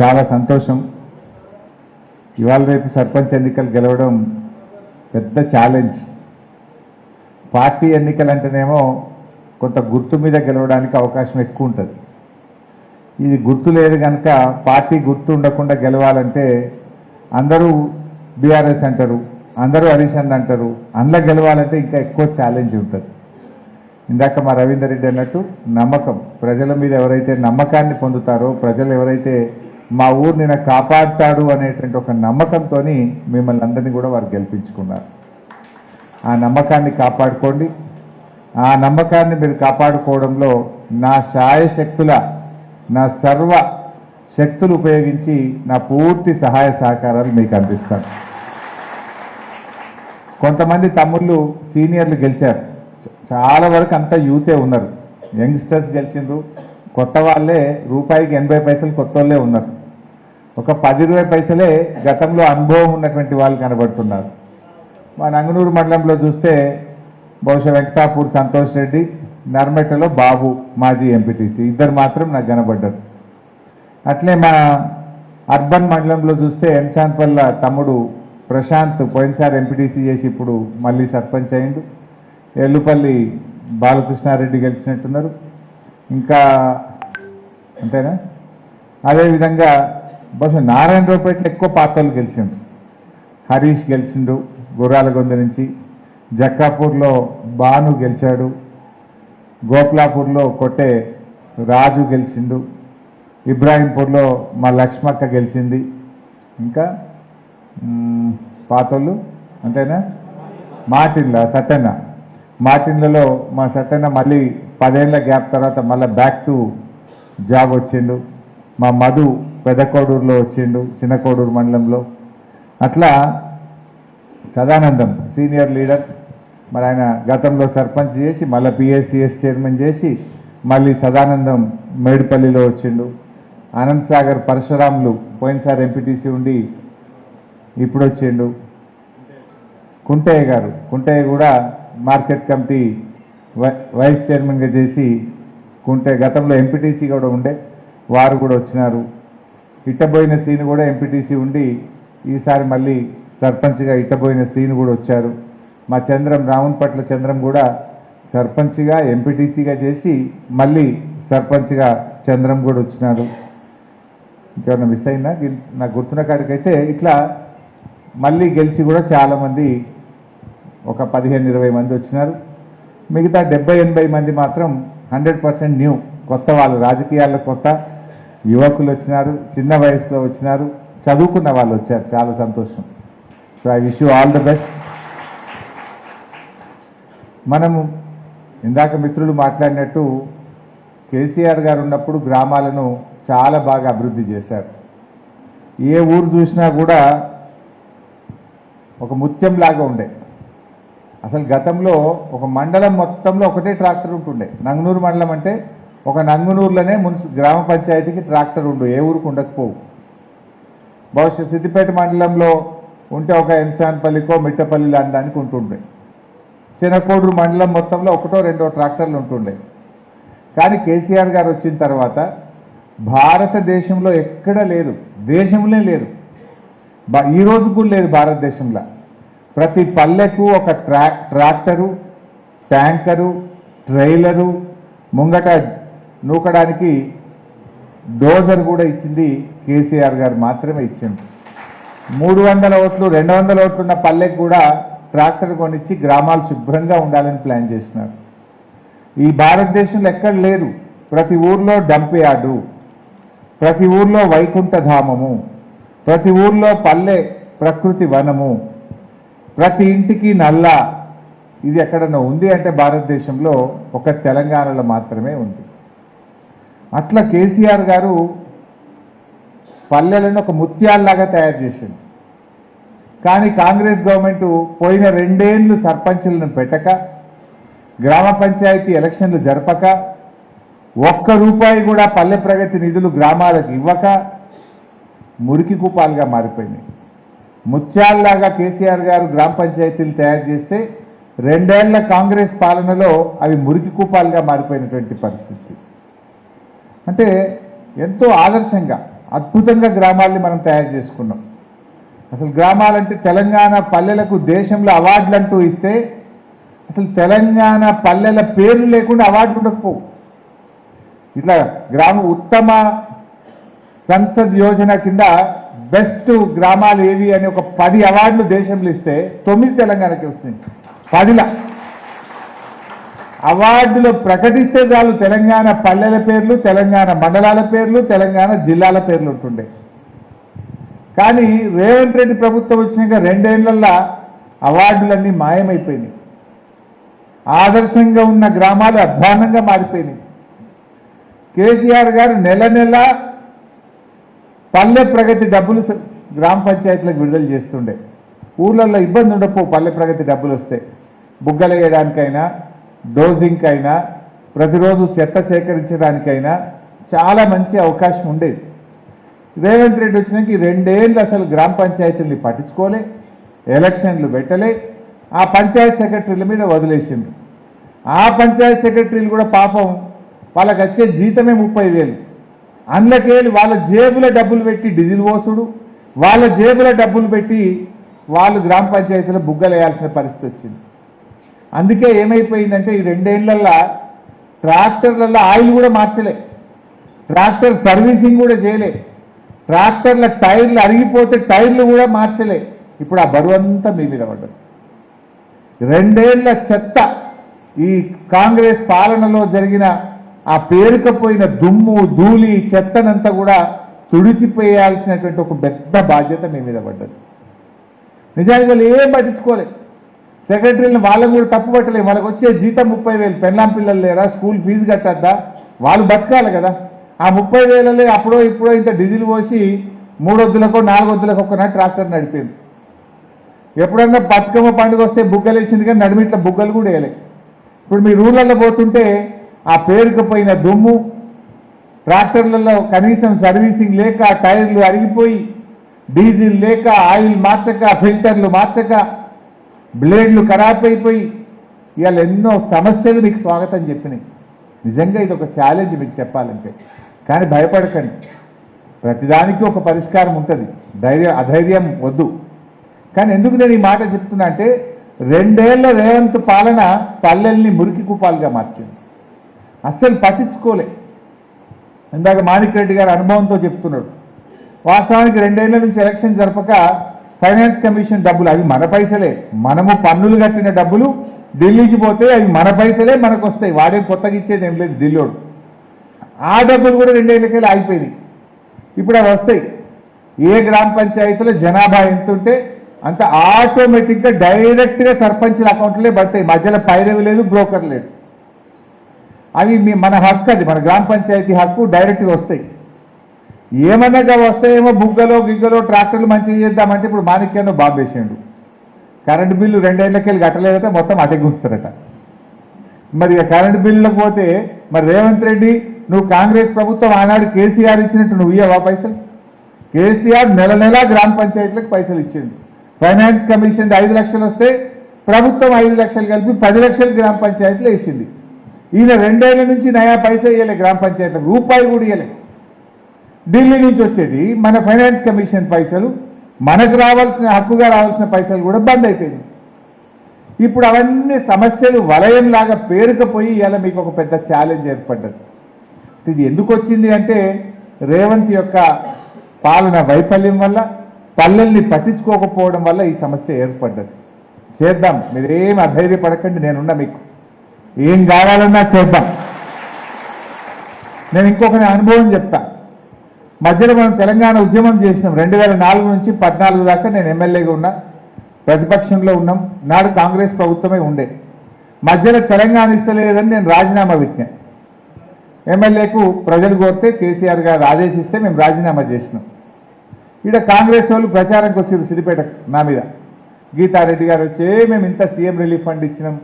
చాలా సంతోషం. ఇవాళ రేపు సర్పంచ్ ఎన్నికలు గెలవడం పెద్ద ఛాలెంజ్. పార్టీ ఎన్నికలు అంటేనేమో కొంత గుర్తు మీద గెలవడానికి అవకాశం ఎక్కువ ఉంటుంది. ఇది గుర్తు లేదు కనుక పార్టీ గుర్తు ఉండకుండా గెలవాలంటే అందరూ బీఆర్ఎస్ అంటారు, అందరూ హరీష్ అన్న అంటారు. అందులో గెలవాలంటే ఇంకా ఎక్కువ ఛాలెంజ్ ఉంటుంది. ఇందాక మా రవీందర్ రెడ్డి అన్నట్టు నమ్మకం, ప్రజల మీద ఎవరైతే నమ్మకాన్ని పొందుతారో, ప్రజలు ఎవరైతే మా ఊరిని నాకు కాపాడుతాడు అనేటువంటి ఒక నమ్మకంతో మిమ్మల్ని అందరినీ కూడా వారు గెలిపించుకున్నారు. ఆ నమ్మకాన్ని కాపాడుకోండి. ఆ నమ్మకాన్ని మీరు కాపాడుకోవడంలో నా శాయశక్తుల, నా సర్వ శక్తులు ఉపయోగించి నా పూర్తి సహాయ సహకారాలు మీకు అందిస్తాను. కొంతమంది తమ్ముళ్ళు సీనియర్లు గెలిచారు, చాలా వరకు అంతా యూతే ఉన్నారు. యంగ్స్టర్స్ గెలిచిండ్రు, కొత్త వాళ్ళే రూపాయికి 80 పైసలు కొత్త వాళ్ళే ఉన్నారు. ఒక 10-20 పైసలే గతంలో అనుభవం ఉన్నటువంటి వాళ్ళు కనబడుతున్నారు. మా నంగనూరు మండలంలో చూస్తే బహుశా వెంకటాపూర్ సంతోష్ రెడ్డి, నర్మెట్టలో బాబు మాజీ ఎంపీటీసీ, ఇద్దరు మాత్రం నాకు కనబడ్డారు. అట్లే మా అర్బన్ మండలంలో చూస్తే ఎన్సాన్పల్ల తమ్ముడు ప్రశాంత్ పోయినసారి ఎంపీటీసీ చేసి ఇప్పుడు మళ్ళీ సర్పంచ్ అయిండు. ఎల్లుపల్లి బాలకృష్ణారెడ్డి గెలిచినట్టున్నారు. ఇంకా అంతేనా? అదేవిధంగా బహుశా నారాయణరావుపేటలో ఎక్కువ పాత్రలు గెలిచిండు. హరీష్ గెలిచిండు గుర్రాలగొంద నుంచి. జక్కాపూర్లో బాను గెలిచాడు. గోప్లాపూర్లో కొట్టే రాజు గెలిచిండు. ఇబ్రాహీంపూర్లో మా లక్ష్మక్క గెలిచింది. ఇంకా పాతోళ్ళు అంతేనా? మాటిన్ల సత్యన్న, మాటిన్లలో మా సత్యన్న మళ్ళీ 10 ఏళ్ల గ్యాప్ తర్వాత మళ్ళీ బ్యాక్ టు జాబ్ వచ్చిండు. మా మధు పెద్ద కోడూరులో వచ్చిండు, చిన్న కోడూరు మండలంలో. అట్లా సదానందం సీనియర్ లీడర్, మరి ఆయన గతంలో సర్పంచ్ చేసి మళ్ళీ పిఎస్సిఎస్ చైర్మన్ చేసి మళ్ళీ సదానందం మేడిపల్లిలో వచ్చిండు. ఆనంద్ సాగర్ పరశురాములు పోయినసారి ఎంపీటీసీ ఉండి ఇప్పుడు వచ్చిండు. కుంటయ్య గారు, కుంటయ్య కూడా మార్కెట్ కమిటీ వైస్ చైర్మన్గా చేసి కుంటయ్య గతంలో ఎంపీటీసీ కూడా ఉండే, వారు కూడా వచ్చినారు. ఇట్టబోయిన సీన్ కూడా ఎంపీటీసీ ఉండి ఈసారి మళ్ళీ సర్పంచ్గా ఇట్టబోయిన సీన్ కూడా వచ్చారు. మా చంద్రం రావున్పట్ల చంద్రం కూడా సర్పంచ్గా ఎంపీటీసీగా చేసి మళ్ళీ సర్పంచ్గా చంద్రం కూడా వచ్చినారు. ఇంకేమన్నా మిస్ అయినా నాకు గుర్తున్న కాడికైతే ఇట్లా మళ్ళీ గెలిచి కూడా చాలామంది ఒక 15-20 మంది వచ్చినారు. మిగతా 70-80 మంది మాత్రం 100% న్యూ, కొత్త వాళ్ళు, రాజకీయాల్లో కొత్త యువకులు వచ్చినారు, చిన్న వయసులో వచ్చినారు, చదువుకున్న వాళ్ళు వచ్చారు. చాలా సంతోషం. So I wish you all the best. మనము ఇందాక మిత్రులు మాట్లాడినట్టు కేసీఆర్ గారు ఉన్నప్పుడు గ్రామాలను చాలా బాగా అభివృద్ధి చేశారు. ఏ ఊరు చూసినా కూడా ఒక ముత్యంలాగా ఉండే. అసలు గతంలో ఒక మండలం మొత్తంలో ఒకటే ట్రాక్టర్ ఉంటుండే. నంగనూరు మండలం అంటే ఒక నంగనూరులోనే గ్రామ పంచాయతీకి ట్రాక్టర్ ఉండు, ఏ ఊరికి ఉండకపోవు. బహుశా సిద్దిపేట మండలంలో ఉంటే ఒక ఎన్సాన్పల్లికో మిట్టపల్లి లాంటి ఉంటుండే. చిన్నకోడూరు మండలం మొత్తంలో 1-2 ట్రాక్టర్లు ఉంటుండే. కానీ కేసీఆర్ గారు వచ్చిన తర్వాత భారతదేశంలో ఎక్కడ లేదు, దేశంలో లేదు, ఈ రోజు కూడా లేదు భారతదేశంలో. ప్రతి పల్లెకు ఒక ట్రాక్టరు, ట్యాంకరు, ట్రైలరు, ముంగట నూకడానికి డోజర్ కూడా ఇచ్చింది కేసీఆర్ గారు మాత్రమే ఇచ్చింది. 300 ఓట్లు 200 ఓట్లు ఉన్న పల్లెకు కూడా ట్రాక్టర్ కొనిచ్చి గ్రామాలు శుభ్రంగా ఉండాలని ప్లాన్ చేసినారు. ఈ భారతదేశంలో ఎక్కడ లేదు. ప్రతి ఊర్లో డంప్ యార్డు, ప్రతి ఊర్లో వైకుంఠ ధామము, ప్రతి ఊర్లో పల్లె ప్రకృతి వనము, ప్రతి ఇంటికి నల్ల. ఇది ఎక్కడన్నా ఉంది అంటే భారతదేశంలో ఒక తెలంగాణలో మాత్రమే ఉంది. అట్లా కేసీఆర్ గారు పల్లెలను ఒక ముత్యాల్లాగా తయారు చేసింది. కానీ కాంగ్రెస్ గవర్నమెంట్ పోయిన 2 ఏళ్ళు సర్పంచులను పెట్టక, గ్రామ పంచాయతీ ఎలక్షన్లు జరపక, ₹1 కూడా పల్లె ప్రగతి నిధులు గ్రామాలకు ఇవ్వక మురికి కూపాలుగా మారిపోయినాయి. ముత్యాల్లాగా కేసీఆర్ గారు గ్రామ పంచాయతీలు తయారు చేస్తే 2 ఏళ్ల కాంగ్రెస్ పాలనలో అవి మురికి కూపాలుగా మారిపోయినటువంటి పరిస్థితి. అంటే ఎంతో ఆదర్శంగా అద్భుతంగా గ్రామాల్ని మనం తయారు చేసుకున్నాం. అసలు గ్రామాలంటే తెలంగాణ పల్లెలకు దేశంలో అవార్డులు అంటూ ఇస్తే అసలు తెలంగాణ పల్లెల పేర్లు లేకుండా అవార్డులు ఉండకపోవు. ఇట్లా గ్రామ ఉత్తమ సంసద్ యోజన కింద బెస్ట్ గ్రామాలు ఏవి అని ఒక 10 అవార్డులు దేశంలో ఇస్తే 9 తెలంగాణకి వచ్చింది. 10ల అవార్డులు ప్రకటిస్తే చాలు తెలంగాణ పల్లెల పేర్లు, తెలంగాణ మండలాల పేర్లు, తెలంగాణ జిల్లాల పేర్లు ఉంటుండే. కానీ రేవంత్ రెడ్డి ప్రభుత్వం వచ్చినాక 2 ఏళ్లలో అవార్డులన్నీ మాయమైపోయినాయి. ఆదర్శంగా ఉన్న గ్రామాలు అధ్వానంగా మారిపోయినాయి. కేసీఆర్ గారు నెల నెల పల్లె ప్రగతి డబ్బులు గ్రామ పంచాయతీలకు విడుదల చేస్తుండే. ఊర్లలో ఇబ్బంది ఉండకపో పల్లె ప్రగతి డబ్బులు వస్తే బుగ్గలు వేయడానికైనా, డోజింగ్ అయినా, ప్రతిరోజు చెత్త సేకరించడానికైనా చాలా మంచి అవకాశం ఉండేది. రేవంత్ రెడ్డి వచ్చినాక ఈ 2 ఏళ్ళు అసలు గ్రామ పంచాయతీల్ని పట్టించుకోలే, ఎలక్షన్లు పెట్టలే, ఆ పంచాయత్ సెక్రటరీల మీద వదిలేసింది. ఆ పంచాయత్ సెక్రటరీలు కూడా పాపం వాళ్ళకి వచ్చే జీతమే 30,000. అందులోకెళ్ళి వాళ్ళ జేబుల డబ్బులు పెట్టి డీజిల్ పోసుడు, వాళ్ళ జేబుల డబ్బులు పెట్టి వాళ్ళు గ్రామ పంచాయతీలో బుగ్గలు వేయాల్సిన పరిస్థితి వచ్చింది. అందుకే ఏమైపోయిందంటే ఈ 2 ఏళ్లలో ట్రాక్టర్లలో ఆయిల్ కూడా మార్చలే, ట్రాక్టర్ సర్వీసింగ్ కూడా చేయలే, ట్రాక్టర్ల టైర్లు అరిగిపోతే టైర్లు కూడా మార్చలే. ఇప్పుడు ఆ బరువు అంతా మీ మీద పడ్డది. 2 ఏళ్ల చెత్త ఈ కాంగ్రెస్ పాలనలో జరిగిన ఆ పేరుకపోయిన దుమ్ము ధూళి చెత్తనంతా కూడా తుడిచిపోయాల్సినటువంటి ఒక పెద్ద బాధ్యత మీ మీద పడ్డది. నిజానికి వాళ్ళు ఏం పట్టించుకోలేదు. సెక్రటరీలను వాళ్ళని కూడా తప్పు పట్టలేదు. వాళ్ళకి వచ్చే జీతం 30,000. పెళ్ళాం పిల్లలు లేరా, స్కూల్ ఫీజు కట్టద్దా, వాళ్ళు బతకాలి కదా. ఆ 30,000 అప్పుడో ఇప్పుడో ఇంత డీజిల్ పోసి 3 వద్దులకో 4 వద్దులకు ఒక్కనా ట్రాక్టర్ నడిపింది. ఎప్పుడన్నా బతుకమ్మ పండుగ వస్తే బుగ్గలు వేసింది కానీ నడిమిట్ల బుగ్గలు కూడా వేయలే. ఇప్పుడు మీ ఊళ్ళల్లో పోతుంటే ఆ పేరుకుపోయిన దుమ్ము, ట్రాక్టర్లలో కనీసం సర్వీసింగ్ లేక టైర్లు అరిగిపోయి, డీజిల్ లేక, ఆయిల్ మార్చక, ఫిల్టర్లు మార్చక, బ్లేడ్లు ఖరాబ్ అయిపోయి ఇవాళ ఎన్నో సమస్యలు మీకు స్వాగతం చెప్పినాయి. నిజంగా ఇది ఒక ఛాలెంజ్ మీకు చెప్పాలంటే. కానీ భయపడకండి, ప్రతిదానికి ఒక పరిష్కారం ఉంటుంది. అధైర్యం వద్దు. కానీ ఎందుకు నేను ఈ మాట చెప్తున్నా అంటే 2 ఏళ్ల రేవంత్ పాలన పల్లెల్ని మురికి కుపాలుగా మార్చింది. అస్సలు పట్టించుకోలే. ఇందాక మాణిక్ రెడ్డి గారు అనుభవంతో చెప్తున్నాడు. వాస్తవానికి 2 ఏళ్ల నుంచి ఎలక్షన్ జరపక ఫైనాన్స్ కమిషన్ డబ్బులు అవి మన పైసలే, మనము పన్నులు కట్టిన డబ్బులు ఢిల్లీకి పోతే అవి మన పైసలే మనకు వస్తాయి. వాడే కొత్తగా ఇచ్చేది ఏం లేదు ఢిల్లీడు. ఆ డబ్బులు కూడా 2 ఏళ్ళకెళ్ళి ఆగిపోయినాయి. ఇప్పుడు అవి వస్తాయి. ఏ గ్రామ పంచాయతీలో జనాభా ఎంత ఉంటే అంత ఆటోమేటిక్గా డైరెక్ట్గా సర్పంచ్ల అకౌంట్లే పడతాయి. మధ్యలో పైరవి లేదు, బ్రోకర్ లేదు. అవి మన హక్కు, అది మన గ్రామ పంచాయతీ హక్కు, డైరెక్ట్గా వస్తాయి. ఏమన్నాగా వస్తాయేమో బుగ్గలో గిగ్గలో ట్రాక్టర్లు మంచిగా చేద్దామంటే ఇప్పుడు మాణిక్యాన్ని బాబేసిండు. కరెంటు బిల్లు 2 ఏళ్ళకెళ్ళి కట్టలేదట, మొత్తం అటే గుంచుతారట. మరి కరెంటు బిల్లులకు పోతే మరి రేవంత్ రెడ్డి నువ్వు కాంగ్రెస్ ప్రభుత్వం ఆనాడు కేసీఆర్ ఇచ్చినట్టు నువ్వు ఇయ్యవా పైసలు? కేసీఆర్ నెల నెలా గ్రామ పంచాయతీలకు పైసలు ఇచ్చిండు. ఫైనాన్స్ కమిషన్ 5 లక్షలు వస్తే ప్రభుత్వం 5 లక్షలు కలిపి 10 లక్షలు గ్రామ పంచాయతీలు వేసింది. ఈయన 2 ఏళ్ల నుంచి నయా పైసా ఇవ్వలే గ్రామ పంచాయతీలకు, రూపాయి కూడా ఇవ్వలే. ఢిల్లీ నుంచి వచ్చేది మన ఫైనాన్స్ కమిషన్ పైసలు, మనకు రావాల్సిన హక్కుగా రావాల్సిన పైసలు కూడా బంద్ అయిపోయింది. ఇప్పుడు అవన్నీ సమస్యలు వలయంలాగా పేరుకుపోయి ఇలా మీకు ఒక పెద్ద ఛాలెంజ్ ఏర్పడ్డది. ఇది ఎందుకు వచ్చింది అంటే రేవంత్ యొక్క పాలన వైఫల్యం వల్ల, పల్లెల్ని పట్టించుకోకపోవడం వల్ల ఈ సమస్య ఏర్పడ్డది. చేద్దాం, మీరేం అధైర్యపడకండి, నేనున్నా మీకు. ఏం కావాలన్నా చేద్దాం. నేను ఇంకొక అనుభవం చెప్తా. మధ్యలో మనం తెలంగాణ ఉద్యమం చేసినాం. 2004 నుంచి 14 దాకా నేను ఎమ్మెల్యేగా ఉన్నా, ప్రతిపక్షంలో ఉన్నాం. నాడు కాంగ్రెస్ ప్రభుత్వమే ఉండే. మధ్యలో తెలంగాణ ఇస్తలేదని నేను రాజీనామా పెట్టినా. ఎమ్మెల్యేకు ప్రజలు కోరితే కేసీఆర్ గారు ఆదేశిస్తే మేము రాజీనామా చేసినాం. ఇక్కడ కాంగ్రెస్ వాళ్ళు ప్రచారంకి వచ్చారు సిద్దిపేట నా మీద. గీతారెడ్డి గారు వచ్చే మేము ఇంత సీఎం రిలీఫ్ ఫండ్ ఇచ్చినాం,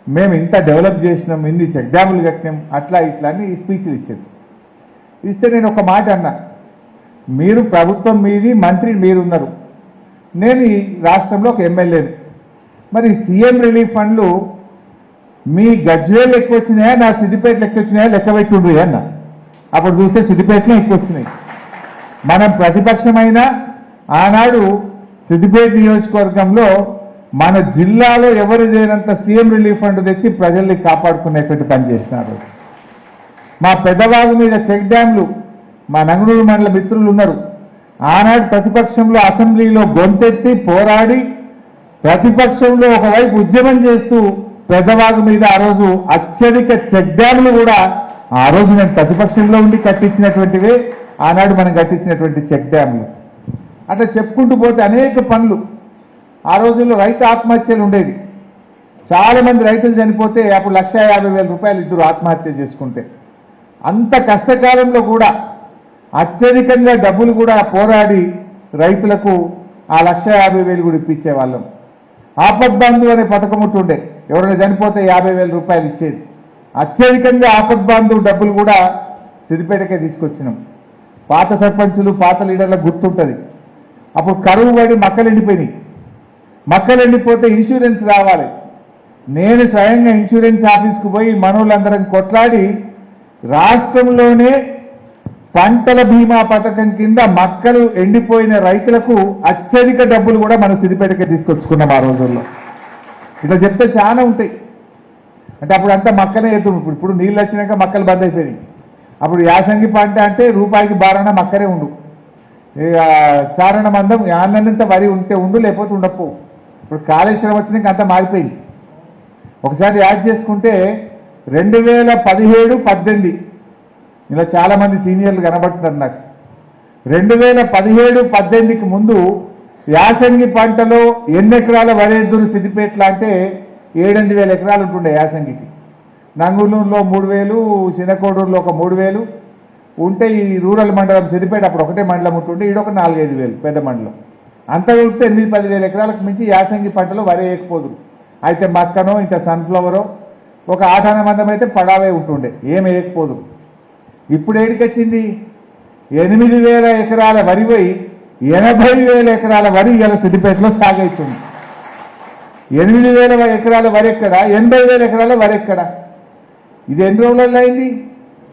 మేము ఇంత డెవలప్ చేసినాం, ఇన్ని చెక్ డ్యాములు కట్టినాం, అట్లా ఇట్లా అని స్పీచ్లు ఇచ్చారు. ఇస్తే నేను ఒక మాట అన్నా, మీరు ప్రభుత్వం మీది, మంత్రి మీరున్నారు, నేను ఈ రాష్ట్రంలో ఒక ఎమ్మెల్యేని, మరి సీఎం రిలీఫ్ ఫండ్లు మీ గజ్వేల్ ఎక్కువ వచ్చినాయా, నా సిద్దిపేటలో ఎక్కువ వచ్చినాయా లెక్క పెట్టుండ్రు అన్న. అప్పుడు చూస్తే సిద్దిపేటలో ఎక్కువ వచ్చినాయి. మనం ప్రతిపక్షమైన ఆనాడు సిద్దిపేట నియోజకవర్గంలో మన జిల్లాలో ఎవరు చేయనంత సీఎం రిలీఫ్ ఫండ్ తెచ్చి ప్రజల్ని కాపాడుకునేటువంటి పని చేసినారు. మా పెద్దవాగు మీద చెక్ డ్యాంలు మా నంగునూరు మండల మిత్రులు ఉన్నారు. ఆనాడు ప్రతిపక్షంలో అసెంబ్లీలో గొంతెత్తి పోరాడి ప్రతిపక్షంలో ఒకవైపు ఉద్యమం చేస్తూ పెద్దవాగు మీద ఆ రోజు అత్యధిక చెక్ డ్యాంలు కూడా ఆ రోజు నేను ప్రతిపక్షంలో ఉండి కట్టించినటువంటివే ఆనాడు మనం కట్టించినటువంటి చెక్ డ్యాంలు. అట్లా చెప్పుకుంటూ పోతే అనేక పనులు. ఆ రోజుల్లో రైతు ఆత్మహత్యలు ఉండేది. చాలా మంది రైతులు చనిపోతే అప్పుడు 1,50,000 రూపాయలు ఇద్దరు ఆత్మహత్య చేసుకుంటే, అంత కష్టకాలంలో కూడా అత్యధికంగా డబ్బులు కూడా పోరాడి రైతులకు ఆ 1,50,000 కూడా ఇప్పించేవాళ్ళం. ఆపద్బంధు అనే పథకం ఉంటుండే, ఎవరైనా చనిపోతే 50,000 రూపాయలు ఇచ్చేది. అత్యధికంగా ఆపద్బంధు డబ్బులు కూడా సిద్దిపేటకే తీసుకొచ్చినాం. పాత సర్పంచులు పాత లీడర్లకు గుర్తుంటుంది, అప్పుడు కరువు పడి మక్కలు ఎండిపోయినాయి. మక్కలు ఎండిపోతే ఇన్సూరెన్స్ రావాలి. నేను స్వయంగా ఇన్సూరెన్స్ ఆఫీస్కు పోయి మనోళ్ళందరం కొట్లాడి రాష్ట్రంలోనే పంటల బీమా పథకం కింద మక్కలు ఎండిపోయిన రైతులకు అత్యధిక డబ్బులు కూడా మన సిద్దిపేటకే తీసుకొచ్చుకున్నాం ఆ రోజుల్లో. ఇట్లా చెప్తే చాలా ఉంటాయి. అంటే అప్పుడు అంతా మక్కనే ఎద్దు. ఇప్పుడు నీళ్ళు వచ్చినాక మక్కలు బంద్ అయిపోయినాయి. అప్పుడు యాసంగి పంట అంటే రూపాయికి బారణ మక్కనే ఉండు, చారణ మందం యాన్నంత వరి ఉంటే ఉండు, లేకపోతే ఉండకపోవు. ఇప్పుడు కాళేశ్వరం వచ్చినాక అంతా మారిపోయింది. ఒకసారి యాడ్ చేసుకుంటే 2017-18 ఇలా చాలామంది సీనియర్లు కనబడుతున్నారు నాకు. 2017-18కి ముందు యాసంగి పంటలో ఎన్ని ఎకరాల వరేద్దురు సిద్దిపేటలో అంటే 7-8 వేల ఎకరాలు ఉంటుండే యాసంగికి. నంగునూరులో 3,000, చిన్నకోడూరులో ఒక 3,000 ఉంటే ఈ రూరల్ మండలం సిద్దిపేట అప్పుడు ఒకటే మండలం ఉంటుండే, ఈడొక 4-5 వేలు పెద్ద మండలం. అంతా కలిపితే 8-10 వేల ఎకరాలకు మించి యాసంగి పంటలో వరి వేయకపోదు. అయితే మక్కనో ఇంత సన్ఫ్లవరో ఒక 8 మందం అయితే పడావే ఉంటుండే, ఏం వేయకపోదు. ఇప్పుడు ఏడికొచ్చింది 8,000 ఎకరాల వరి పోయి 80,000 ఎకరాల వరి ఇలా సిద్దిపేటలో సాగైతుంది. 8,000 ఎకరాల వరి ఎక్కడ, 80,000 ఎకరాల వరి ఎక్కడ? ఇది ఎన్ని రోజులలో అయింది?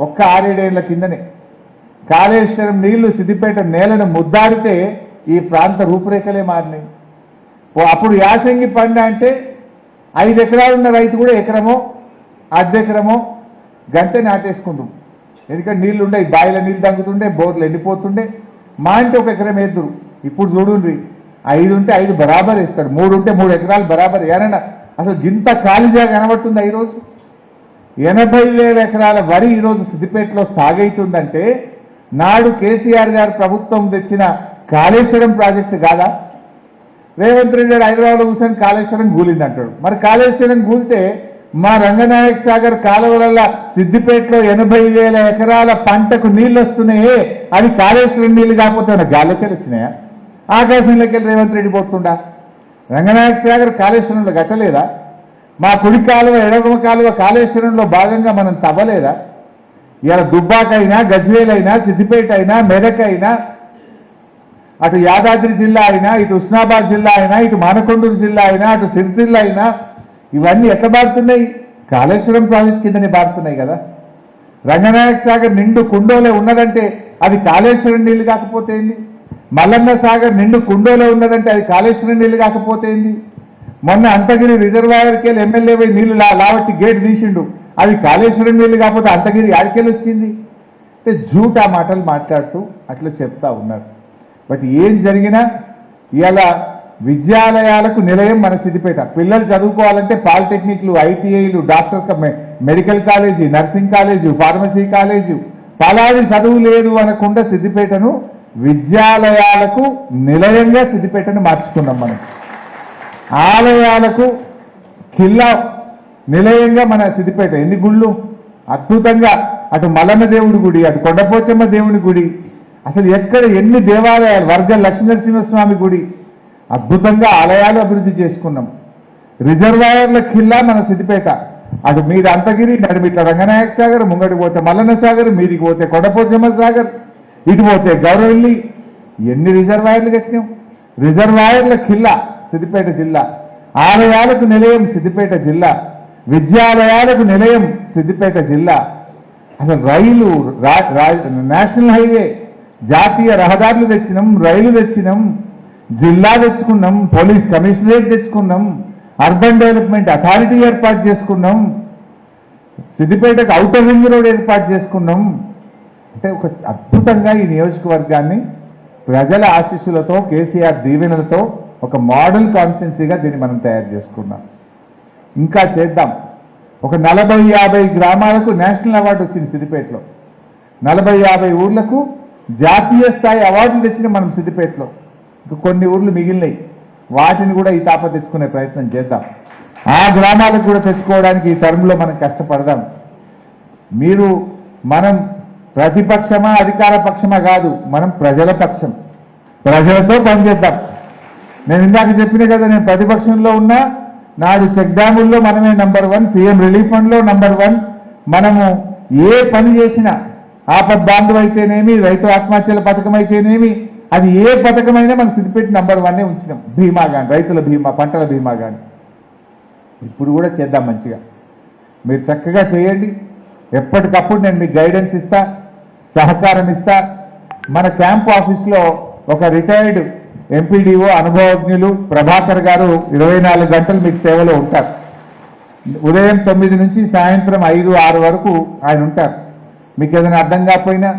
ఒక్క 6-7 ఏళ్ల కిందనే. కాళేశ్వరం నీళ్లు సిద్దిపేట నేలను ముద్దాడితే ఈ ప్రాంత రూపురేఖలే మారినాయి. అప్పుడు యాసంగి పంట అంటే 5 ఎకరాలు ఉన్న రైతు కూడా ఎకరమో అర్ధెకరమో గంటే నాటేసుకుందాం. ఎందుకంటే నీళ్లు ఉండే, బావిల నీళ్ళు తగ్గుతుండే, బోర్లు ఎండిపోతుండే. మా అంటే 1 ఎకరం వేద్దురు. ఇప్పుడు చూడండి, 5 ఉంటే 5 బరాబర్ వేస్తాడు, 3 ఉంటే 3 ఎకరాలు బరాబర్. ఏనన్నా అసలు గింత ఖాళీగా కనబడుతుంది. ఈరోజు 80,000 ఎకరాల వరి ఈరోజు సిద్దిపేటలో సాగైతుందంటే నాడు కేసీఆర్ గారు ప్రభుత్వం తెచ్చిన కాళేశ్వరం ప్రాజెక్టు కాదా? రేవంత్ రెడ్డి గారు హైదరాబాద్లో కూర్చొని కాళేశ్వరం కూలింది అంటాడు. మరి కాళేశ్వరం కూలితే మా రంగనాయక సాగర్ కాలువల సిద్దిపేటలో 80,000 ఎకరాల పంటకు నీళ్లు వస్తున్నాయే, అది కాళేశ్వరం నీళ్లు కాకపోతే గాలికి వచ్చినాయా? ఆకాశంలోకి రేవంత్ రెడ్డి పోతుండా? రంగనాయక సాగర్ కాళేశ్వరంలో గట్టలేదా? మా కుడి కాలువ ఎడమ కాలువ కాళేశ్వరంలో భాగంగా మనం తవ్వలేదా? ఇలా దుబ్బాకైనా, గజ్వేలైనా, సిద్దిపేట అయినా, మెదక్ అయినా, అటు యాదాద్రి జిల్లా అయినా, ఇటు ఉస్నాబాద్ జిల్లా అయినా, ఇటు మానకొండూరు జిల్లా అయినా, అటు సిరిసిల్ల అయినా, ఇవన్నీ ఎట్లా బారుతున్నాయి? కాళేశ్వరం ప్రాజెక్ట్ కిందనే బారుతున్నాయి కదా. రంగనాయక సాగర్ నిండు కుండోలే ఉన్నదంటే అది కాళేశ్వరం నీళ్లు కాకపోతే ఏంది? మల్లన్న సాగర్ నిండు కుండోలో ఉన్నదంటే అది కాళేశ్వరం నీళ్లు కాకపోతే ఏంది? మొన్న అంతగిరి రిజర్వాయర్కి వెళ్ళి ఎమ్మెల్యే పోయి నీళ్లు లావట్టి గేట్ తీసిండు, అది కాళేశ్వరం నీళ్లు కాకపోతే అంతగిరి ఆడికెళ్ళి వచ్చింది అంటే జూటా మాటలు మాట్లాడుతూ అట్లా చెప్తా ఉన్నారు. బట్ ఏం జరిగినా ఇలా విద్యాలయాలకు నిలయం మన సిద్దిపేట. పిల్లలు చదువుకోవాలంటే పాలిటెక్నిక్లు, ఐటీఐలు, doctor medical college, nursing college, pharmacy college, పలాది చదువు లేదు అనకుండా సిద్దిపేటను విద్యాలయాలకు నిలయంగా సిద్దిపేటను మార్చుకున్నాం. మనం ఆలయాలకు కిల్లా నిలయంగా మన సిద్దిపేట. ఎన్ని గుళ్ళు అద్భుతంగా, అటు మల్లన్న దేవుడి గుడి, అటు కొండపోచమ్మ దేవుని గుడి, అసలు ఎక్కడ ఎన్ని దేవాలయాలు, వర్గ లక్ష్మీనరసింహస్వామి గుడి, అద్భుతంగా ఆలయాలు అభివృద్ధి చేసుకున్నాం. రిజర్వాయర్ల కిల్లా మన సిద్దిపేట. అటు మీద అంతగిరి, నడిమిట్ల రంగనాయక సాగర్, ముంగడికి పోతే మల్లన్న సాగర్, మీదికి పోతే కొండపోచమ్మ సాగర్, ఇటు పోతే గౌరవల్లి, ఎన్ని రిజర్వాయర్లు కట్టినాం. రిజర్వాయర్ల కిల్లా సిద్దిపేట జిల్లా, ఆలయాలకు నిలయం సిద్దిపేట జిల్లా, విద్యాలయాలకు నిలయం సిద్దిపేట జిల్లా. అసలు రైలు, నేషనల్ హైవే, జాతీయ రహదారులు తెచ్చినాం, రైలు తెచ్చినాం, జిల్లా తెచ్చుకున్నాం, పోలీస్ కమిషనరేట్ తెచ్చుకున్నాం, అర్బన్ డెవలప్మెంట్ అథారిటీ ఏర్పాటు చేసుకున్నాం, సిద్దిపేటకు ఔటర్ రింగ్ రోడ్ ఏర్పాటు చేసుకున్నాం. అంటే ఒక అద్భుతంగా ఈ నియోజకవర్గాన్ని ప్రజల ఆశీస్సులతో, కేసీఆర్ దీవెనలతో ఒక మోడల్ కాన్స్టిట్యున్సీగా దీన్ని మనం తయారు చేసుకున్నాం. ఇంకా చేద్దాం. ఒక 40-50 గ్రామాలకు నేషనల్ అవార్డు వచ్చింది సిద్దిపేటలో. 40-50 ఊర్లకు జాతీయ స్థాయి అవార్డులు తెచ్చిన మనం సిద్దిపేటలో. ఇంకా కొన్ని ఊర్లు మిగిలినాయి, వాటిని కూడా ఈ తాప తెచ్చుకునే ప్రయత్నం చేద్దాం. ఆ గ్రామాలకు కూడా తెచ్చుకోవడానికి ఈ టర్మ్లో మనం కష్టపడదాం. మనం ప్రతిపక్షమా అధికార పక్షమా కాదు, మనం ప్రజల పక్షం. ప్రజలతో పనిచేద్దాం. నేను ఇందాక చెప్పిన కదా, నేను ప్రతిపక్షంలో ఉన్నా, నాడు చెక్ డ్యాముల్లో మనమే నంబర్ 1, సీఎం రిలీఫ్ ఫండ్లో నంబర్ 1. మనము ఏ పని చేసినా, ఆపద్బాంధవ అయితేనేమి, రైతు ఆత్మహత్యల పథకం అయితేనేమి, అది ఏ పథకమైనా మనం సిద్దిపేట నంబర్ 1 ఉంచినాం. బీమా కానీ, రైతుల బీమా, పంటల బీమా కానీ. ఇప్పుడు కూడా చేద్దాం మంచిగా. మీరు చక్కగా చేయండి. ఎప్పటికప్పుడు నేను మీకు గైడెన్స్ ఇస్తా, సహకారం ఇస్తా. మన క్యాంప్ ఆఫీస్లో ఒక రిటైర్డ్ ఎంపీడీఓ అనుభవజ్ఞులు ప్రభాకర్ గారు 24 గంటలు మీకు సేవలో ఉంటారు. ఉదయం 9 నుంచి సాయంత్రం 5-6 వరకు ఆయన ఉంటారు. మీకు ఏదైనా అర్థం కాకపోయినా,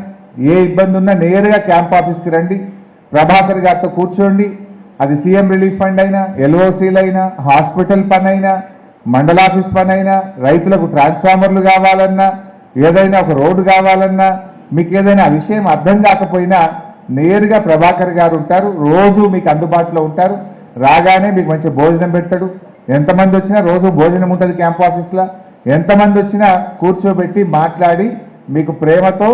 ఏ ఇబ్బంది ఉన్నా నేరుగా క్యాంప్ ఆఫీస్కి రండి, ప్రభాకర్ గారితో కూర్చోండి. అది సీఎం రిలీఫ్ ఫండ్ అయినా, ఎల్ఓసీలైనా, హాస్పిటల్ పని అయినా, మండలాఫీస్ పని అయినా, రైతులకు ట్రాన్స్ఫార్మర్లు కావాలన్నా, ఏదైనా ఒక రోడ్డు కావాలన్నా, మీకు ఏదైనా విషయం అర్థం కాకపోయినా నేరుగా ప్రభాకర్ గారు ఉంటారు. రోజు మీకు అందుబాటులో ఉంటారు. రాగానే మీకు మంచి భోజనం పెట్టాడు. ఎంతమంది వచ్చినా రోజు భోజనం ఉంటుంది క్యాంప్ ఆఫీస్లో. ఎంతమంది వచ్చినా కూర్చోబెట్టి మాట్లాడి మీకు ప్రేమతో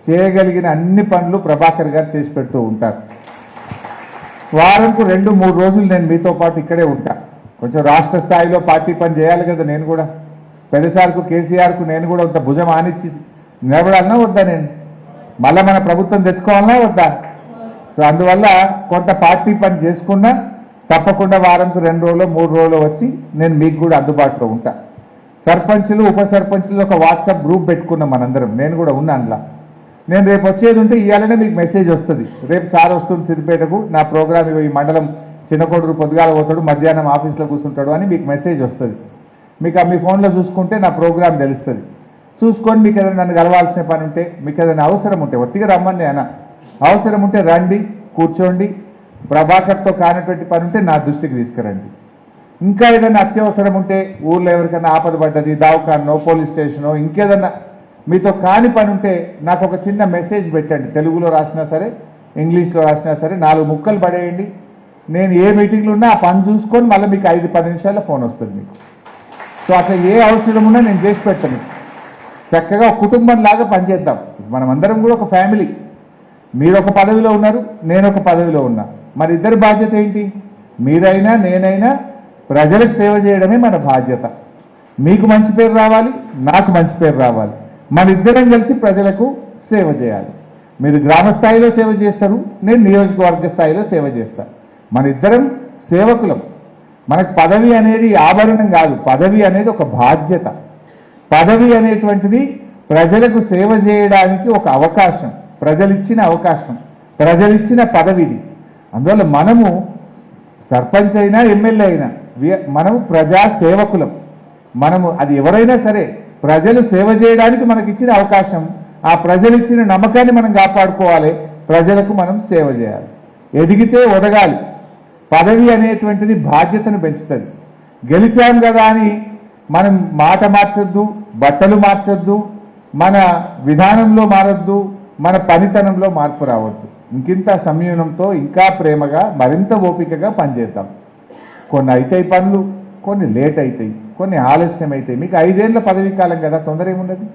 చేయగలిగిన అన్ని పనులు ప్రభాకర్ గారు చేసి పెడుతూ ఉంటారు. వారంకు 2-3 రోజులు నేను మీతో పాటు ఇక్కడే ఉంటా. కొంచెం రాష్ట్ర స్థాయిలో పార్టీ పని చేయాలి కదా. నేను కూడా పెద్దసార్కు కేసీఆర్కు నేను కూడా కొంత భుజం ఆనిచ్చి నిలబడాలన్నా వద్దా, నేను మళ్ళీ మన ప్రభుత్వం తెచ్చుకోవాలన్నా వద్దా? సో అందువల్ల కొంత పార్టీ పని చేసుకున్నా తప్పకుండా వారంకు 2 రోజులు 3 రోజులు వచ్చి నేను మీకు కూడా అందుబాటులో ఉంటా. సర్పంచులు, ఉప సర్పంచులు ఒక వాట్సాప్ గ్రూప్ పెట్టుకున్నాం మనందరం. నేను కూడా ఉన్నా అందులో. నేను రేపు వచ్చేది ఉంటే ఇవాళనే మీకు మెసేజ్ వస్తుంది. రేపు సార్ వస్తుంది సిద్దిపేటకు, నా ప్రోగ్రామ్ ఈ మండలం చిన్నకోడూరు పొద్దుగాల పోతాడు, మధ్యాహ్నం ఆఫీస్లో కూర్చుంటాడు అని మీకు మెసేజ్ వస్తుంది. మీకు మీ ఫోన్లో చూసుకుంటే నా ప్రోగ్రామ్ తెలుస్తుంది. చూసుకొని మీకు ఏదైనా నన్ను కలవాల్సిన పని ఉంటే, మీకు ఏదైనా అవసరం ఉంటే ఒట్టిగా రమ్మని అన్న, అవసరం ఉంటే రండి, కూర్చోండి. ప్రభాకర్తో కానటువంటి పని ఉంటే నా దృష్టికి తీసుకురండి. ఇంకా ఏదైనా అత్యవసరం ఉంటే, ఊర్లో ఎవరికైనా ఆపద పడ్డది, దావకాన్నో, పోలీస్ స్టేషనో, ఇంకేదన్నా మీతో కాని పని ఉంటే నాకు ఒక చిన్న మెసేజ్ పెట్టండి. తెలుగులో రాసినా సరే, ఇంగ్లీష్లో రాసినా సరే, 4 ముక్కలు పడేయండి. నేను ఏ మీటింగ్లో ఉన్నా ఆ పని చూసుకొని మళ్ళీ మీకు 5-10 నిమిషాల్లో ఫోన్ వస్తుంది మీకు. సో అట్లా ఏ అవసరం ఉన్నా నేను చేసి పెడతాను. చక్కగా ఒక కుటుంబం లాగా పనిచేద్దాం. మనం అందరం కూడా ఒక ఫ్యామిలీ. మీరు ఒక పదవిలో ఉన్నారు, నేను ఒక పదవిలో ఉన్నా. మరి ఇద్దరి బాధ్యత ఏంటి? మీరైనా నేనైనా ప్రజలకు సేవ చేయడమే మన బాధ్యత. మీకు మంచి పేరు రావాలి, నాకు మంచి పేరు రావాలి. మన ఇద్దరం కలిసి ప్రజలకు సేవ చేయాలి. మీరు గ్రామ స్థాయిలో సేవ చేస్తారు, నేను నియోజకవర్గ స్థాయిలో సేవ చేస్తాను. మన ఇద్దరం సేవకులం. మనకు పదవి అనేది ఆభరణం కాదు, పదవి అనేది ఒక బాధ్యత. పదవి అనేటువంటిది ప్రజలకు సేవ చేయడానికి ఒక అవకాశం, ప్రజలిచ్చిన అవకాశం, ప్రజలిచ్చిన పదవిది. అందువల్ల మనము సర్పంచ్ అయినా, ఎమ్మెల్యే అయినా మనము ప్రజా సేవకులం. మనము అది ఎవరైనా సరే ప్రజలు సేవ చేయడానికి మనకి ఇచ్చిన అవకాశం. ఆ ప్రజలు ఇచ్చిన నమ్మకాన్ని మనం కాపాడుకోవాలి. ప్రజలకు మనం సేవ చేయాలి. ఎదిగితే ఒదగాలి. పదవి అనేటువంటిది బాధ్యతను పెంచుతుంది. గెలిచాం కదా అని మనం మాట మార్చొద్దు, బట్టలు మార్చొద్దు, మన విధానంలో మారొద్దు, మన పనితనంలో మార్పు రావద్దు. ఇంకింత సంయమనంతో, ఇంకా ప్రేమగా, మరింత ఓపికగా పనిచేద్దాం. కొన్ని అవుతాయి పనులు, కొన్ని లేట్ అవుతాయి, కొన్ని ఆలస్యం అవుతాయి. మీకు 5 ఏళ్ల పదవీ కాలం కదా, తొందర ఏమున్నది.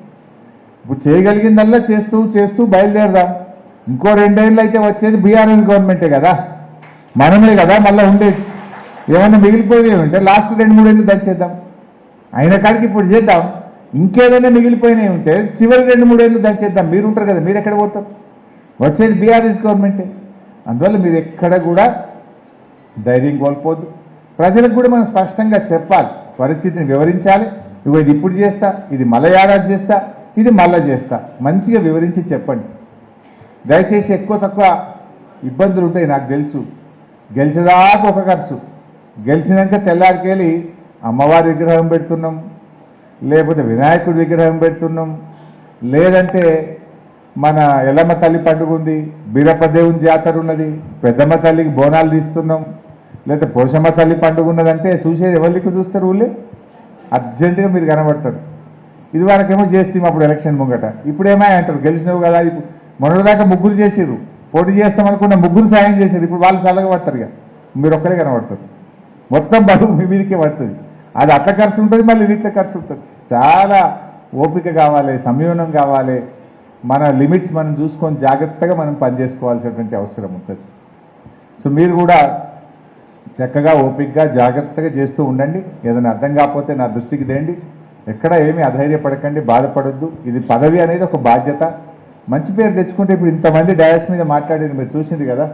ఇప్పుడు చేయగలిగిందల్లా చేస్తూ చేస్తూ బయలుదేరదాం. ఇంకో 2 ఏళ్ళు అయితే వచ్చేది బీఆర్ఎస్ గవర్నమెంటే కదా, మనమే కదా మళ్ళీ ఉండేది. ఏమైనా మిగిలిపోయేవి ఉంటే లాస్ట్ 2-3 ఏళ్ళు దంచేద్దాం. అయిన కాడికి ఇప్పుడు చేద్దాం. ఇంకేదైనా మిగిలిపోయినవి ఉంటే చివరి 2-3 ఏళ్ళు దంచేద్దాం. మీరు ఉంటారు కదా, మీరు ఎక్కడ పోతారు? వచ్చేది బీఆర్ఎస్ గవర్నమెంటే. అందువల్ల మీరు ఎక్కడ కూడా ధైర్యం కోల్పోద్దు. ప్రజలకు కూడా మనం స్పష్టంగా చెప్పాలి, పరిస్థితిని వివరించాలి. ఇగో ఇది ఇప్పుడు చేస్తా, ఇది మళ్ళీ ఏడాది చేస్తా, ఇది మళ్ళీ చేస్తా, మంచిగా వివరించి చెప్పండి. దయచేసి ఎక్కువ తక్కువ ఇబ్బందులు ఉంటాయి నాకు తెలుసు. గెలిచేదాకా ఒక ఖర్చు, గెలిచినాక తెల్లారికెళ్ళి అమ్మవారి విగ్రహం పెడుతున్నాం, లేకపోతే వినాయకుడి విగ్రహం పెడుతున్నాం, లేదంటే మన ఎల్లమ్మ తల్లి పండుగ ఉంది, బీరప్ప దేవుని జాతర ఉన్నది, పెద్దమ్మ తల్లికి బోనాలు తీస్తున్నాం, లేకపోతే పోషమ్మ తల్లి పండుగ ఉన్నదంటే చూసేది ఎవరికి చూస్తారు? ఊళ్ళే అర్జెంటుగా మీరు కనబడతారు. ఇది వరకేమో చేస్తాం అప్పుడు ఎలక్షన్ ముంగట, ఇప్పుడేమో అంటారు గెలిచినవు కదా. ఇప్పుడు మొన్నటిదాకా ముగ్గురు చేసారు, పోటీ చేస్తామనుకున్న ముగ్గురు సాయం చేసేది, ఇప్పుడు వాళ్ళు చల్లగా పడతారు. ఇక మీరు ఒక్కరే కనబడతారు, మొత్తం బరువు మీ మీదకే పడుతుంది. అది అట్ల ఖర్చు ఉంటుంది, మళ్ళీ వీటిలో ఖర్చు ఉంటుంది. చాలా ఓపిక కావాలి, సంయమనం కావాలి, మన లిమిట్స్ మనం చూసుకొని జాగ్రత్తగా మనం పనిచేసుకోవాల్సినటువంటి అవసరం ఉంటుంది. సో మీరు కూడా చక్కగా ఓపికగా జాగ్రత్తగా చేస్తూ ఉండండి. ఏదైనా అర్థం కాకపోతే నా దృష్టికి తేండి. ఎక్కడ ఏమీ అధైర్యపడకండి, బాధపడొద్దు. ఇది పదవి అనేది ఒక బాధ్యత. మంచి పేరు తెచ్చుకుంటే ఇప్పుడు ఇంతమంది డయాస్ మీద మాట్లాడేది మీరు చూసింది కదా,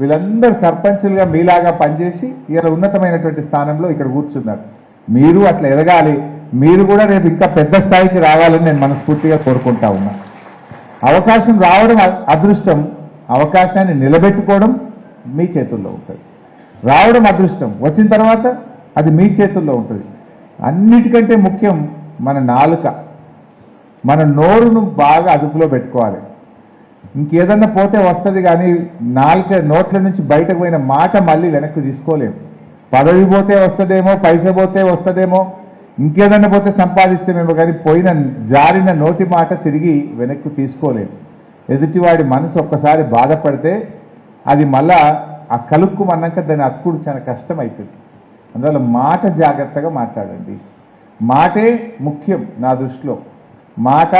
వీళ్ళందరూ సర్పంచులుగా మీలాగా పనిచేసి ఇలా ఉన్నతమైనటువంటి స్థానంలో ఇక్కడ కూర్చున్నారు. మీరు అట్లా ఎదగాలి, మీరు కూడా రేపు ఇంకా పెద్ద స్థాయికి రావాలని నేను మనస్ఫూర్తిగా కోరుకుంటా ఉన్నా. అవకాశం రావడం అదృష్టం, అవకాశాన్ని నిలబెట్టుకోవడం మీ చేతుల్లో ఉంటుంది. రావడం అదృష్టం, వచ్చిన తర్వాత అది మీ చేతుల్లో ఉంటుంది. అన్నిటికంటే ముఖ్యం మన నాలుక, మన నోరును బాగా అదుపులో పెట్టుకోవాలి. ఇంకేదన్నా పోతే వస్తుంది, కానీ నోట్ల నుంచి బయటకు పోయిన మాట మళ్ళీ వెనక్కి తీసుకోలేము. పదవి పోతే వస్తుందేమో, పైస పోతే వస్తుందేమో, ఇంకేదన్నా పోతే సంపాదిస్తేమేమో, కానీ జారిన నోటి మాట తిరిగి వెనక్కి తీసుకోలేము. ఎదుటివాడి మనసు ఒక్కసారి బాధపడితే అది మళ్ళా ఆ కలుక్కు అన్నాక దాన్ని అతుకుడు చాలా కష్టం అవుతుంది. అందువల్ల మాట జాగ్రత్తగా మాట్లాడండి. మాటే ముఖ్యం నా దృష్టిలో. మాట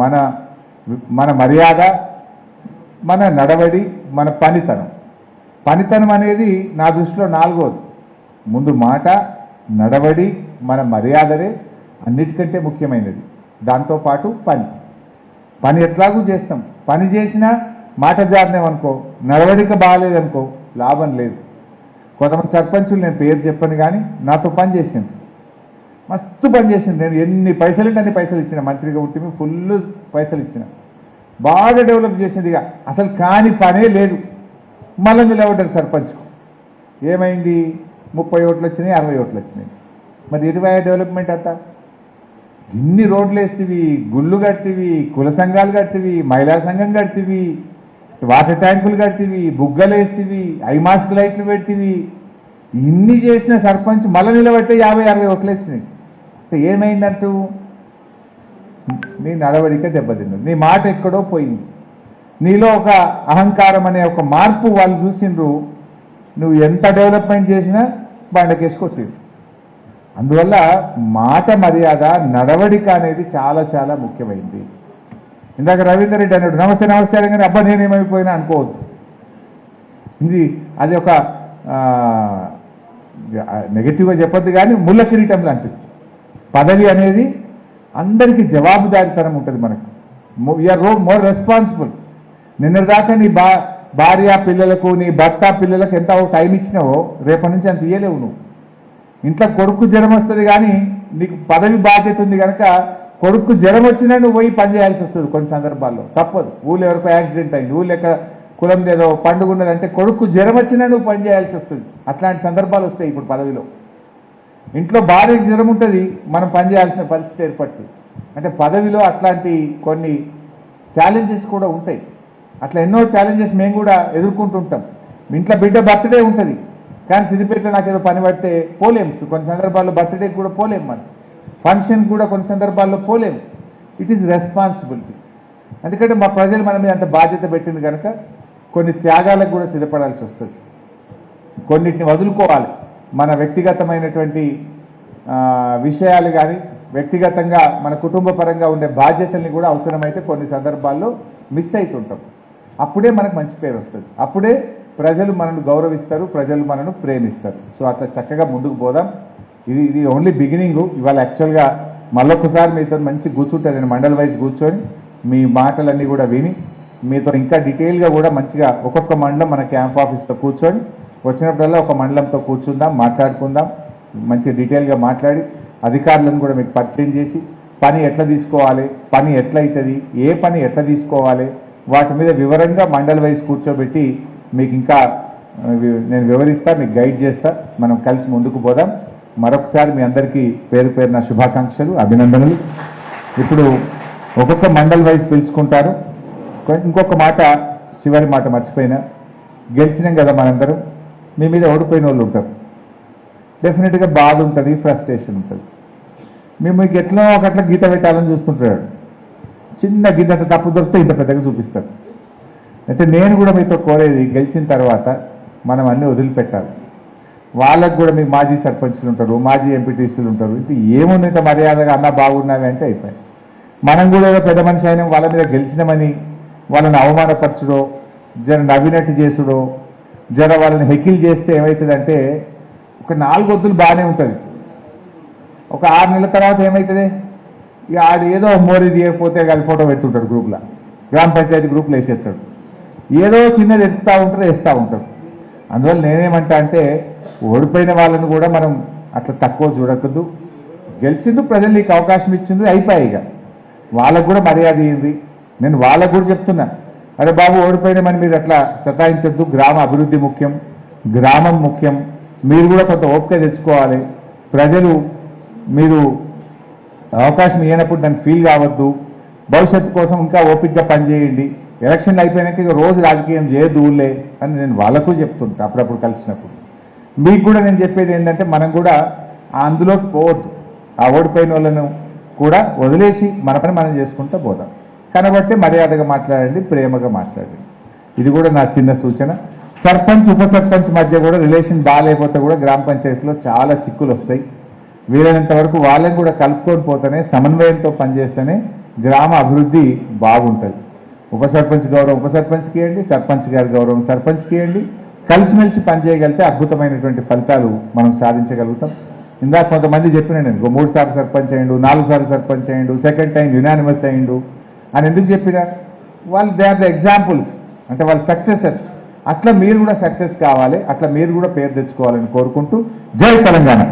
మన మర్యాద, మన నడవడి, మన పనితనం అనేది నా దృష్టిలో నాలుగోది. ముందు మాట, నడవడి, మన మర్యాదనే అన్నిటికంటే ముఖ్యమైనది. దాంతోపాటు పని ఎట్లాగూ చేస్తాం. పని చేసినా మాట జారినామనుకో, నడవడిక బాగాలేదనుకో, లాభం లేదు. కొంతమంది సర్పంచులు, నేను పేరు చెప్పను కానీ, నాతో పని చేసింది, మస్తు పని చేసింది. నేను ఎన్ని పైసలు అంటే అన్ని పైసలు ఇచ్చిన, మంత్రిగా ఉంటే ఫుల్ పైసలు ఇచ్చిన, బాగా డెవలప్ చేసింది. ఇక అసలు కాని పనే లేదు. మళ్ళీ నిలబడ్డారు సర్పంచ్కు. ఏమైంది? 30 ఓట్లు వచ్చినాయి, 60 ఓట్లు వచ్చినాయి. మరి 20 డెవలప్మెంట్ అంతా ఇన్ని రోడ్లు వేస్తేవి, గుళ్ళు కట్టివి, కుల సంఘాలు కట్టివి, మహిళా సంఘం కట్టివి, వాటర్ ట్యాంకులు కట్టివి, బుగ్గలు వేస్తేవి, ఐ మాస్క్ లైట్లు పెట్టివి, ఇన్ని చేసిన సర్పంచ్ మళ్ళీ నిలబడితే 50-60 ఓట్లు వచ్చినాయి. ఏమైందంటూ? నీ నడవడిక దెబ్బతిన్నది, నీ మాట ఎక్కడో పోయింది, నీలో ఒక అహంకారం అనే ఒక మార్పు వాళ్ళు చూసిండ్రు. నువ్వు ఎంత డెవలప్మెంట్ చేసినా బండకేసి కొట్టింది. అందువల్ల మాట మర్యాద, నడవడిక అనేది చాలా చాలా ముఖ్యమైంది. ఇందాక రవీందర్ రెడ్డి అన్నాడు నమస్తే నమస్తే అనగానే అబ్బా నేనేమైపోయినా అనుకోవద్దు. అది ఒక నెగటివ్గా చెప్పొద్దు, కానీ ముళ్ళ కిరీటం లాంటిది. పదవి అనేది అందరికీ జవాబుదారీతనం ఉంటుంది. మనకు వీఆర్ మోర్ రెస్పాన్సిబుల్. నిన్నటిదాకా నీ భార్య పిల్లలకు, నీ భర్త పిల్లలకు ఎంత టైం ఇచ్చినావో రేపటి నుంచి అంత ఇయ్యలేవు. నువ్వు ఇంట్లో కొడుకు జ్వరం వస్తుంది, కానీ నీకు పదవి బాధ్యత ఉంది కనుక కొడుకు జ్వరం వచ్చినా నువ్వు పోయి పని చేయాల్సి వస్తుంది. కొన్ని సందర్భాల్లో తప్పదు. ఊళ్ళో ఎవరికో యాక్సిడెంట్ అయింది, ఊళ్ళో ఎక్కడ కులం ఏదో పండుగ ఉన్నదంటే కొడుకు జ్వరం వచ్చినా నువ్వు పని చేయాల్సి వస్తుంది. అట్లాంటి సందర్భాలు వస్తాయి ఇప్పుడు పదవిలో. ఇంట్లో భార్యకు జ్వరం ఉంటుంది, మనం పని చేయాల్సిన పరిస్థితి ఏర్పడుతుంది. అంటే పదవిలో అట్లాంటి కొన్ని ఛాలెంజెస్ కూడా ఉంటాయి. అట్లా ఎన్నో ఛాలెంజెస్ మేము కూడా ఎదుర్కొంటుంటాం. ఇంట్లో బిడ్డ బర్త్డే ఉంటుంది, కానీ సిద్దిపేటలో నాకు ఏదో పని పడితే పోలేము. కొన్ని సందర్భాల్లో బర్త్డేకి కూడా పోలేము, మనం ఫంక్షన్ కూడా కొన్ని సందర్భాల్లో పోలేము. It is responsibility. ఎందుకంటే మా ప్రజలు మన మీద అంత బాధ్యత పెట్టింది కనుక కొన్ని త్యాగాలకు కూడా సిద్ధపడాల్సి వస్తుంది. కొన్నిటిని వదులుకోవాలి. మన వ్యక్తిగతమైనటువంటి విషయాలు కానీ, వ్యక్తిగతంగా మన కుటుంబ పరంగా ఉండే బాధ్యతల్ని కూడా అవసరమైతే కొన్ని సందర్భాల్లో మిస్ అవుతుంటాం. అప్పుడే మనకు మంచి పేరు వస్తుంది, అప్పుడే ప్రజలు మనల్ని గౌరవిస్తారు, ప్రజలు మనను ప్రేమిస్తారు. సో అట్లా చక్కగా ముందుకు పోదాం. ఇది ఓన్లీ బిగినింగ్. ఇవాళ యాక్చువల్గా మళ్ళొకసారి మీతో మంచి కూర్చుంటుంది, నేను మండల్ వైజ్ కూర్చొని మీ మాటలన్నీ కూడా విని మీతో ఇంకా డీటెయిల్గా కూడా మంచిగా ఒక్కొక్క మండలం మన క్యాంప్ ఆఫీస్తో కూర్చొని వచ్చినప్పుడల్లా ఒక మండలంతో కూర్చుందాం, మాట్లాడుకుందాం. మంచి డీటెయిల్గా మాట్లాడి అధికారులను కూడా మీకు పరిచయం చేసి పని ఎట్లా తీసుకోవాలి, పని ఎట్లా అవుతుంది, ఏ పని ఎట్లా తీసుకోవాలి, వాటి మీద వివరంగా మండల్ వైజ్ కూర్చోబెట్టి మీకు ఇంకా నేను వివరిస్తా, మీకు గైడ్ చేస్తా. మనం కలిసి ముందుకు పోదాం. మరొకసారి మీ అందరికీ పేరు పేరున శుభాకాంక్షలు, అభినందనలు. ఇప్పుడు ఒక్కొక్క మండల్ వైజ్ పిలుచుకుంటారు. ఇంకొక మాట, చివరి మాట మర్చిపోయినా, గెలిచినాం కదా మనందరం, మీ మీద ఓడిపోయిన వాళ్ళు ఉంటారు. డెఫినెట్గా బాధ ఉంటుంది, ఫ్రస్ట్రేషన్ ఉంటుంది. మేము మీకు ఎట్లా ఒకట్లా గీత పెట్టాలని చూస్తుంటాడు. చిన్న గీత అంత తప్పు దొరికితే ఇంత పెద్దగా చూపిస్తారు. అయితే నేను కూడా మీతో కోరేది, గెలిచిన తర్వాత మనం అన్నీ వదిలిపెట్టాలి. వాళ్ళకు కూడా మీకు మాజీ సర్పంచ్లు ఉంటారు, మాజీ ఎంపీటీసీలు ఉంటారు. ఇది ఏముంది ఇంత మర్యాదగా అన్నా బాగున్నావి అంటే అయిపోయి. మనం కూడా ఏదో పెద్ద మనిషి అయినా వాళ్ళ మీద గెలిచినామని వాళ్ళని అవమానపరచుడో, జర నవ్వినట్టు చేసుడో, జర వాళ్ళని హెకిల్ చేస్తే ఏమవుతుందంటే ఒక 4 వద్దులు బాగానే ఉంటుంది. ఒక 6 నెలల తర్వాత ఏమవుతుంది, ఇక ఆడు ఏదో మోరీ తీయకపోతే అది ఫోటో పెడుతుంటాడు గ్రూప్లో, గ్రామ పంచాయతీ గ్రూప్లో వేసేస్తాడు. ఏదో చిన్నది ఎత్తుతూ ఉంటారు, వేస్తూ ఉంటారు. అందువల్ల నేనేమంటా అంటే ఓడిపోయిన వాళ్ళని కూడా మనం అట్లా తక్కువ చూడకూడదు. గెలిచింది, ప్రజలు నీకు అవకాశం ఇచ్చింది, అయిపోయాయి. ఇక వాళ్ళకు కూడా మర్యాద ఇయ్యింది. నేను వాళ్ళకు కూడా చెప్తున్నా, అరే బాబు ఓడిపోయినామని మీరు అట్లా సతాయించద్దు. గ్రామ అభివృద్ధి ముఖ్యం, గ్రామం ముఖ్యం. మీరు కూడా కొంత ఓపిక తెచ్చుకోవాలి. ప్రజలు మీరు అవకాశం ఇవ్వనప్పుడు దాన్ని ఫీల్ కావద్దు. భవిష్యత్తు కోసం ఇంకా ఓపికగా పనిచేయండి. ఎలక్షన్లు అయిపోయినాక ఇక రోజు రాజకీయం చేయదు ఊళ్ళే అని నేను వాళ్ళకు చెప్తుంటా అప్పుడప్పుడు కలిసినప్పుడు. మీకు కూడా నేను చెప్పేది ఏంటంటే మనం కూడా అందులోకి పోవద్దు. ఆ ఓడిపోయిన వాళ్ళను కూడా వదిలేసి మన పని మనం చేసుకుంటూ పోదాం. కనబట్టి మర్యాదగా మాట్లాడండి, ప్రేమగా మాట్లాడండి. ఇది కూడా నా చిన్న సూచన. సర్పంచ్ ఉప సర్పంచ్ మధ్య కూడా రిలేషన్ బాగాలేకపోతే కూడా గ్రామ పంచాయతీలో చాలా చిక్కులు వస్తాయి. వీలైనంత వరకు వాళ్ళని కూడా కలుపుకొని పోతేనే, సమన్వయంతో పనిచేస్తేనే గ్రామ అభివృద్ధి బాగుంటుంది. ఉప సర్పంచ్ గౌరవం ఉప సర్పంచ్కి ఇవ్వండి, సర్పంచ్ గారి గౌరవం సర్పంచ్కి ఇవ్వండి. కలిసిమెలిసి పనిచేయగలిగితే అద్భుతమైనటువంటి ఫలితాలు మనం సాధించగలుగుతాం. ఇందాక కొంతమంది చెప్పిన నేను 3 సార్లు సర్పంచ్ అయ్యిండు, 4 సార్లు సర్పంచ్ అయ్యిండు, సెకండ్ టైం యునానిమస్ అయ్యిండు అని ఎందుకు చెప్పినా, వాళ్ళు దే ఆర్ ద ఎగ్జాంపుల్స్, అంటే వాళ్ళు సక్సెసెస్. అట్లా మీరు కూడా సక్సెస్ కావాలి, అట్లా మీరు కూడా పేరు తెచ్చుకోవాలని కోరుకుంటూ జై తెలంగాణ.